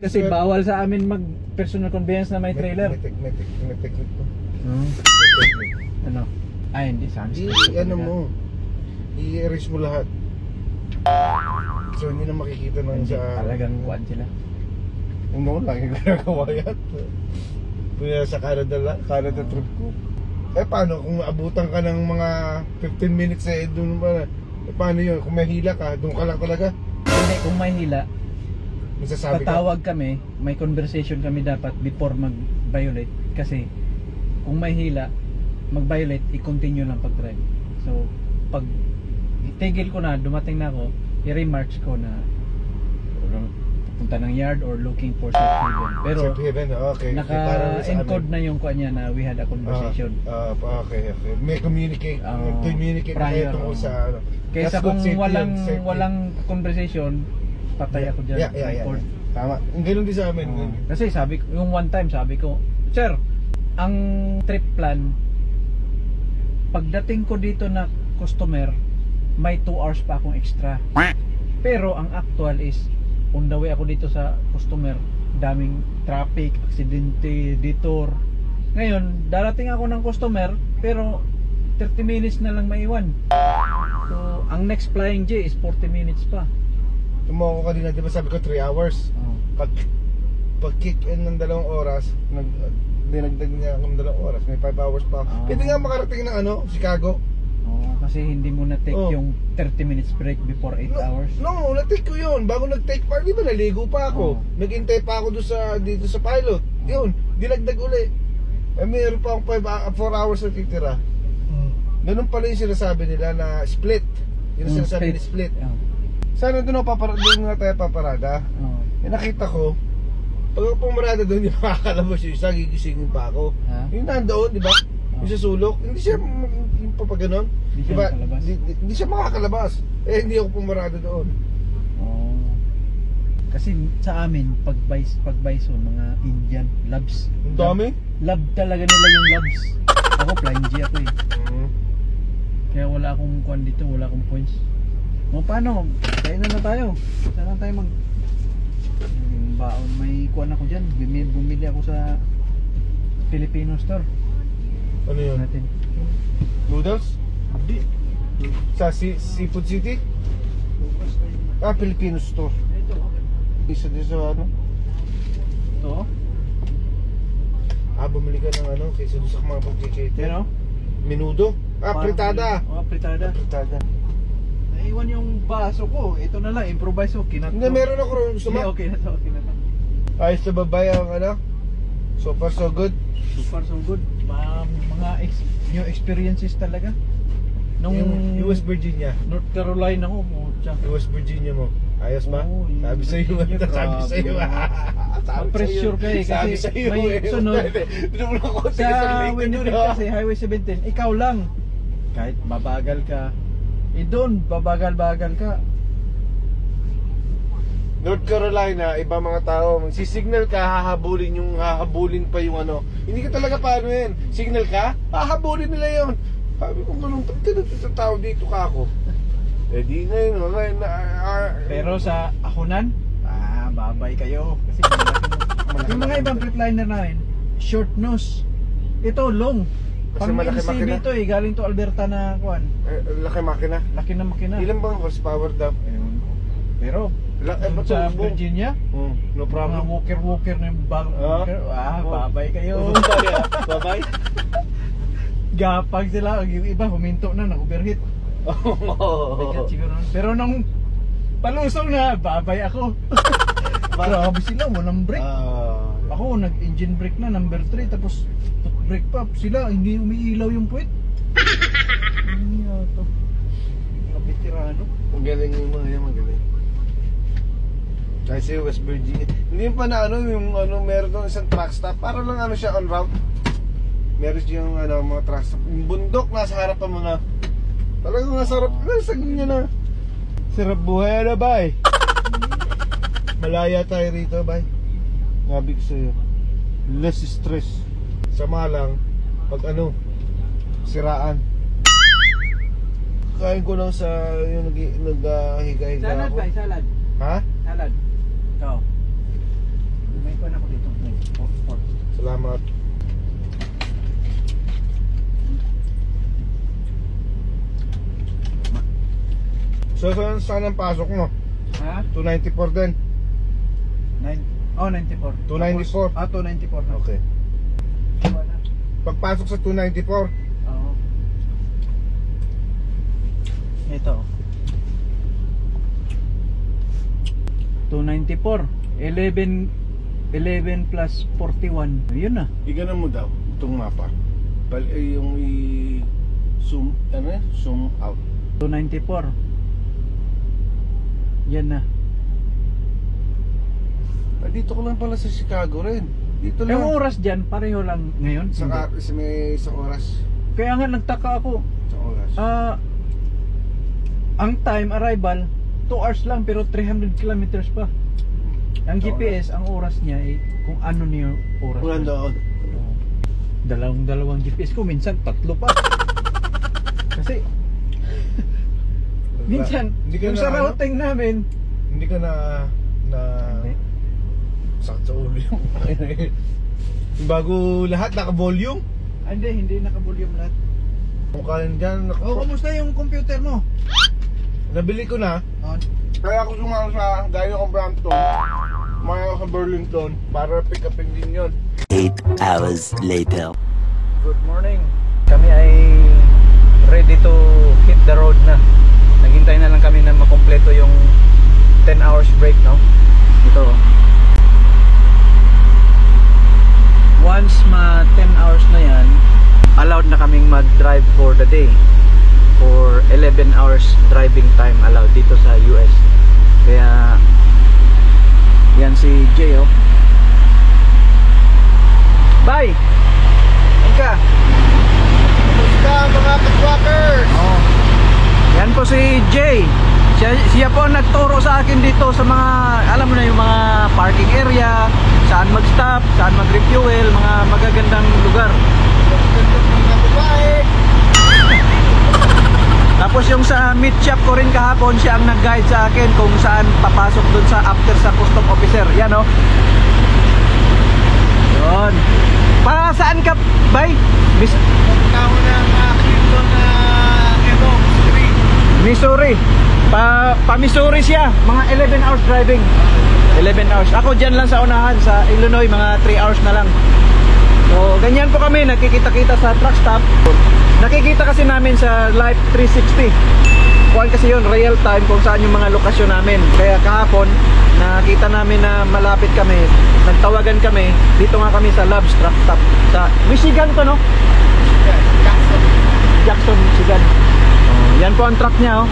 Kasi bawal sa amin mag personal conveyance na may trailer. May technique po. Hmm. May technique. Ano? Ay, hindi sa amin. Ano mo, i-erase mo lahat. So hindi na makikita nang Hindi, sa... talagang kuwan sila. Hindi mo lagi ginagawa yan. Punya sa Canada trip ko. Eh paano kung abutan ka ng mga 15 minutes doon pa? Eh paano yun? Kung may hila ka, doon ka lang talaga? Hindi, kung may hila, Masasabi tatawag kami, may conversation kami dapat before mag-violate. Kasi kung may hila, mag-violate, i-continue lang pag-drive. So, pag itigil ko na, dumating na ako, i-remarks ko na punta ng yard or looking for safe haven. Pero safe haven, okay. naka-encode na yung kuha niya na we had a conversation. Okay. May communicate na kayo tungkol sa ano. Kaysa kung walang conversation, patay ako dyan. Yeah. Tama. Ganun din sa amin. Kasi sabi ko, yung one time sabi ko, sir, ang trip plan, pagdating ko dito na customer, may 2 hours pa akong extra. Pero ang actual is, on the way ako dito sa customer, daming traffic, aksidente, detour. Ngayon, darating ako ng customer, pero 30 minutes na lang maiwan. So, ang next flying J is 40 minutes pa. Tumoko ka din na, di ba sabi ko 3 hours? Pag kick in ng 2 oras, dinagdag niya ng 2 oras, may 5 hours pa. Pwede nga makarating ng Chicago. Kasi hindi mo na-take yung 30 minutes break before 8 hours. No, na-take ko yun. Bago nag-take pa, di ba naligo pa ako. Naghintay pa ako dito sa pilot. Yun, dinagdag uli. Eh, mayroon pa akong 4 hours na titira. Ganun pala yung sinasabi nila na split. Yung sinasabi ni split. Sana doon nga tayo paparada. Eh, nakita ko, pag ako pumarada doon, hindi makakalabas yung isa, gigisingin pa ako. Yung nandoon, di ba? Yung sa sulok, hindi siya papaganon. Diba? Hindi siya makakalabas. Eh, hindi ako pumarada doon. Kasi sa amin, pag bison, mga Indian, labs. Ang dami? Lab talaga nila yung labs. Ako, flying G ako eh. Kaya wala akong kuhan dito, wala akong points. Paano? Kainan na tayo. Saan tayo baon? May kuhan ako dyan. Bumili ako sa Filipino store. Ano yun? Natin. Noodles? Hindi. Sa Seafood City? Filipino store. Ito. Isa din sa ano? Ito. Bumili ka ng kaysa doon sa mga pagkikita. Pero? Menudo? Fritada. Fritada. Fritada. Naiwan yung baso ko. Ito na lang, improvise ko. Hindi, meron ako rin. Gusto mo? Okay na to. Ayos na babay ang so far so good. So far so good. Mga new experiences talaga. Nung Yung West Virginia. North Carolina ko. Yung West Virginia mo. Ayos ba? Sabi sa iyo. Sabi sa iyo. Pressure ka eh. Sabi sa iyo. May sunod. Sa Winwood kasi Highway 17, ikaw lang. Kahit babagal ka, doon babagal-bagal ka. North Carolina, iba mga tao, magsisignal ka, hahabulin pa yung Hindi ka talaga paano yan. Signal ka, hahabulin nila yun. Sabi ko, ganun, tao dito ka ako. Eh di na yun, Pero sa Ahonan, babay kayo. Kasi yung mga ibang freeliner namin, short nose. Ito, long. Pang LC dito galing to Alberta na kuan. Laki makina. Laki na makina. Ilan bang horsepower daw? Pero sa Virginia, no problem. Walker na yung babay kayo. Babay. Gapag sila, yung iba huminto na, nag-overheat. Pero nung palusong na, babay ako. Grabe sila, walang brake. Ako, nag-engine brake na, number 3, tapos foot brake pa. Sila, hindi umiilaw yung puwit. Ano nga ito? Kapitirano. Ang galing yung mga yan, magaling. Kasi West Virginia. Hindi pa na yung meron doon isang truck stop. Para lang siya on route. Meron yung mga truck stop. Yung bundok, nasa harapan mo na. Talagang nasa harap, nasa ganyan na. Sarap buhay na, bay. Malaya tayo rito, bay. Ngabi ko sa'yo. Less stress. Sama lang, pag siraan. Kain ko lang sa yung naghiga-higa Salad ako. ba? Salad? Ha? Salad. Ikaw? Kuha ako dito. Salamat. So, saan ang pasok mo? Ha? 294 din. 94. 294. Ah, 294 na. Okay. Kuha na. Pagpasok sa 294, Oo. Ito. 294. 11 plus 41. Yun na. iganan mo daw itong mapa. Yung zoom, zoom out. 294. Yan na. Dito ko lang pala sa Chicago rin. Dito Yung lang. oras dyan, pareho lang ngayon. May isang oras. Kaya nga nagtaka ako. Isang oras. Ang time arrival 2 hours lang pero 300 kilometers pa. Ang Sa GPS, ang oras niya kung ano niya yung oras. Ulan doon. Dalawang GPS ko, minsan 3 pa. Kasi minsan Hindi ka yung na, sa routing namin hindi ka na hindi. sakit sa ulo yung bago lahat naka-volume. Hindi naka-volume lahat. Mukha dyan. Kumusta yung computer mo? Nabili ko na. Kaya ako sumama sa gaya ko Brampton. Maya ako sa Burlington para pick upin din yun. 8 hours later. Good morning. Kami ay ready to hit the road na. Naghintay na lang kami na makompleto yung 10 hours break, no? Ito. Once ma 10 hours na yan, allowed na kaming mag-drive for the day. For 11 hours driving time allowed dito sa US. Kaya yan si Jay, oh. Bye! Ka. Basta mga katwakers! Oh. Yan po si Jay. Siya po ang nagturo sa akin dito sa mga, alam mo na yung mga parking area, saan mag-stop, saan mag-refuel, mga magagandang lugar. Mga babae! Tapos yung sa meat shop ko rin kahapon, siya ang nag-guide sa akin kung saan papasok dun sa after sa custom officer. Yan, oh. Yun. Para saan ka, bay? Tao ng Clinton na Missouri. Pa Missouri siya. Mga 11 hours driving. 11 hours. Ako dyan lang sa unahan. Sa Illinois, mga 3 hours na lang. So, ganyan po kami. Nakikita-kita sa truck stop. Nakikita kasi namin sa Live 360. Kuhan kasi yun, real time kung saan yung mga lokasyon namin. Kaya kahapon, nakita namin na malapit kami. Nagtawagan kami. Dito nga kami sa Love's truck stop. Sa Michigan to, no? Jackson, Michigan. Oh, yan po ang truck niya, oh.